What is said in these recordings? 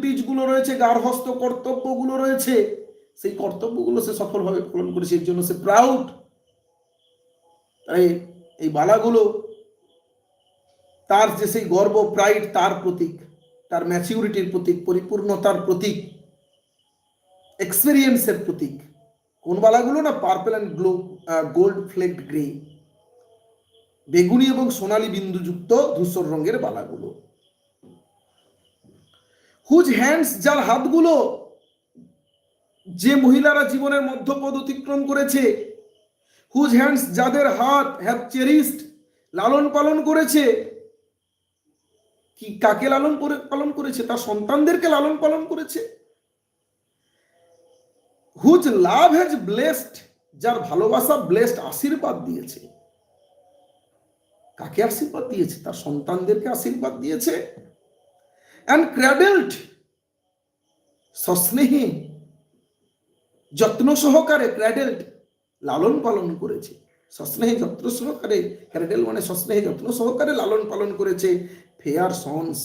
ডিউটিজগুলো রয়েছে, গার্হস্থ্য কর্তব্যগুলো রয়েছে, সেই কর্তব্যগুলো সে সফলভাবে পালন করেছে, এর জন্য সে প্রাউড। তাই এই বালাগুলো তার যে সেই গর্ব, প্রাইড, তার প্রতীক, তার ম্যাচিউরিটির প্রতীক, পরিপূর্ণতার প্রতীক, এক্সপেরিয়েন্সের প্রতীক। কোন বালাগুলো না? Purple and gold flecked grey, বেগুনি এবং সোনালী বিন্দুযুক্ত ধূসর রঙের বালাগুলো। হুজ হ্যান্ডস, যার হাতগুলো, যে মহিলারা জীবনের মধ্যপদ অতিক্রম করেছে, হুজ হ্যান্ডস, যাদের হাত, হ্যাভ চেরিস্ট, লালন পালন করেছে। কি কাকে লালন পালন করেছে? তার সন্তানদেরকে লালন পালন করেছে। হুজ লাভ হ্যাজ ব্লেসড, যার ভালোবাসা ব্লেসড, আশীর্বাদ দিয়েছে। কাকে আশীর্বাদ দিয়েছে? তার সন্তানদেরকে আশীর্বাদ দিয়েছে। অ্যান্ড ক্র্যাডেলড, সস্নেহে, যত্ন সহকারে, ক্র্যাডেলড, লালন পালন করেছে। সস্নেহে, যত্ন সহকারে, ক্র্যাডেল মানে সস্নেহে, যত্ন সহকারে লালন পালন করেছে। ফেয়ার সন্স,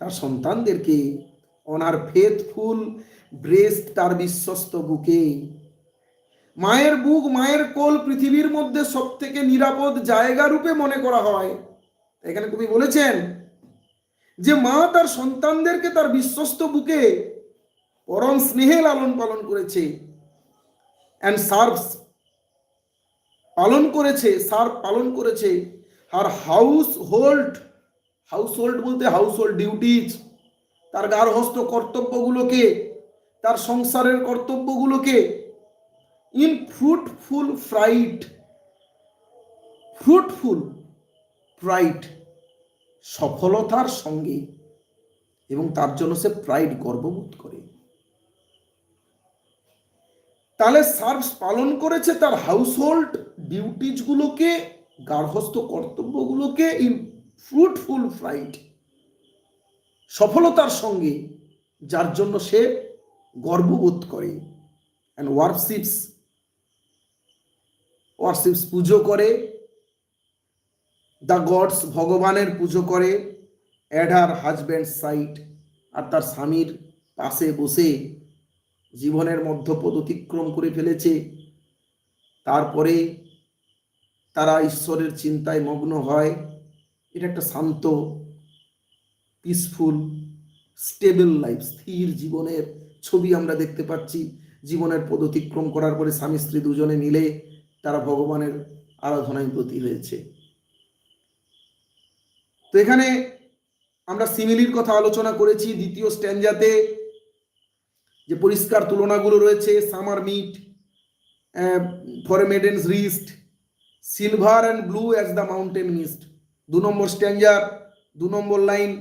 তার সন্তানদেরকে। অনার ফেথফুল ব্রেস্ট, তার বিশ্বস্ত বুকে। মায়ের বুক, মায়ের কোল পৃথিবীর মধ্যে সব থেকে নিরাপদ জায়গা রূপে মনে করা হয়। এখানে কবি বলেছেন যে মা তার সন্তানদেরকে তার বিশ্বস্ত বুকে পরম স্নেহে লালন পালন করেছে। অ্যান্ড সার্ভস, পালন করেছে, সার্ভ পালন করেছে। আর হাউস হোল্ড বলতে হাউস হোল্ড ডিউটিজ, তার গার্হস্থ্য কর্তব্যগুলোকে, তার সংসারের কর্তব্যগুলোকে। ইন ফ্রুটফুল প্রাইড, সফলতার সঙ্গে, এবং তার জন্য সে প্রাইড, গর্ববোধ করে। তাহলে সার্ভস, পালন করেছে তার হাউসহোল্ড ডিউটিজ গুলোকে, গার্হস্থ্য কর্তব্যগুলোকে, ইন ফ্রুটফুল প্রাইড, সফলতার সঙ্গে, যার জন্য সে গর্ববোধ করে। অ্যান্ড ওয়ার্শিপস, পুজো করে। দ্য গডস, ভগবানের পুজো করে। অ্যাট হার হাজব্যান্ড সাইড, আর তার স্বামীর পাশে বসে জীবনের মধ্যপদ অতিক্রম করে ফেলেছে। তারপরে তারা ঈশ্বরের চিন্তায় মগ্ন হয়। এটা একটা শান্ত, পিসফুল, স্টেবল লাইফ, স্থির জীবনের ছবি আমরা দেখতে পাচ্ছি। জীবনের পদ অতিক্রম করার পরে স্বামী স্ত্রী দুজনে মিলে তারা ভগবানের আরাধনায় ব্রতী হয়েছে। তো এখানে আমরা সিমিলির কথা আলোচনা করেছি। দ্বিতীয় স্ট্যাঞ্জাতে যে পরিষ্কার তুলনাগুলো রয়েছে, some are meet for a maiden's wrist, silver and blue as the mountain mist. 2 নম্বর স্ট্যাঞ্জার 2 নম্বর লাইন।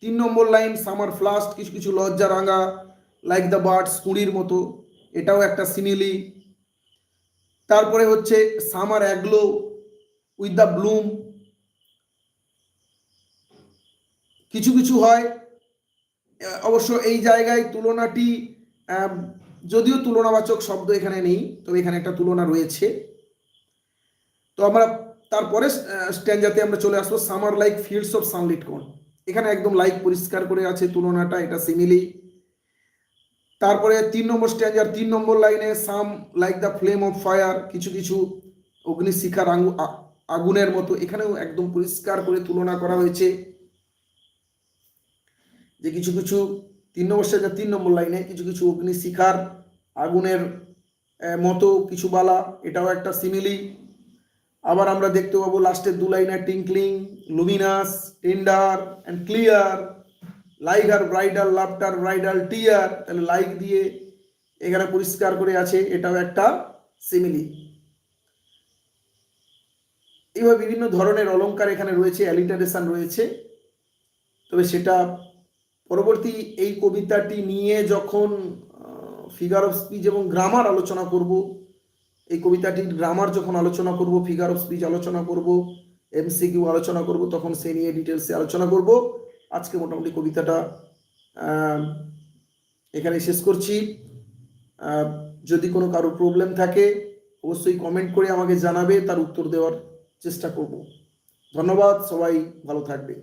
3 নম্বর লাইন, সামার ফ্লাস্ট, কিছু কিছু লজ্জা রাঙা, লাইক দ্য বার্ডস, কুড়ির মতো, এটাও একটা সিমিলি। তারপরে হচ্ছে সামার অ্যাগ্লো উইথ দ্য ব্লুম। কিছু কিছু হয় অবশ্য এই জায়গায় তুলনাটি, যদিও তুলনাবাচক শব্দ এখানে নেই, তবে এখানে একটা তুলনা রয়েছে। তো আমরা তারপরে স্ট্যাঞ্জাতে আমরা চলে আসবো, summer like fields of sunlit corn. এখানে একদম লাইক পরিষ্কার করে আছে তুলনাটা, এটা সিমিলি। তারপরে 3 নম্বর স্ট্যাঞ্জার 3 নম্বর লাইনে, সাম like the flame of fire, কিছু কিছু অগ্নিশিখার আগুনের মতো। এখানেও একদম পরিষ্কার করে তুলনা করা হয়েছে যে কিছু কিছু 3 নম্বর স্ট্যাঞ্জার 3 নম্বর লাইনে কিছু কিছু অগ্নিশিখার আগুনের মতো কিছু বালা, এটাও একটা সিমিলি। আবার আমরা দেখতে পাবো লাস্টের 2 লাইনে, tinkling, luminous, tender and clear, like her bridal laughter, bridal tear. তাহলে লাইক দিয়ে এখানে পরিষ্কার করে আছে, এটাও একটা সিমিলি। এইভাবে বিভিন্ন ধরনের অলংকার এখানে রয়েছে, অ্যালিটারেশন রয়েছে। তবে সেটা পরবর্তী এই কবিতাটি নিয়ে যখন ফিগার অফ স্পিচ এবং গ্রামার আলোচনা করব, এই কবিতাটির গ্রামার যখন আলোচনা করব, ফিগার অফ স্পিচ আলোচনা করব, এমসিকিউ আলোচনা করব, তখন সে নিয়ে ডিটেলসে আলোচনা করব। আজকে মোটামুটি কবিতাটা এখানে শেষ করছি। যদি কোনো কারো প্রবলেম থাকে অবশ্যই কমেন্ট করে আমাকে জানাবে, তার উত্তর দেওয়ার চেষ্টা করব। ধন্যবাদ, সবাই ভালো থাকবে।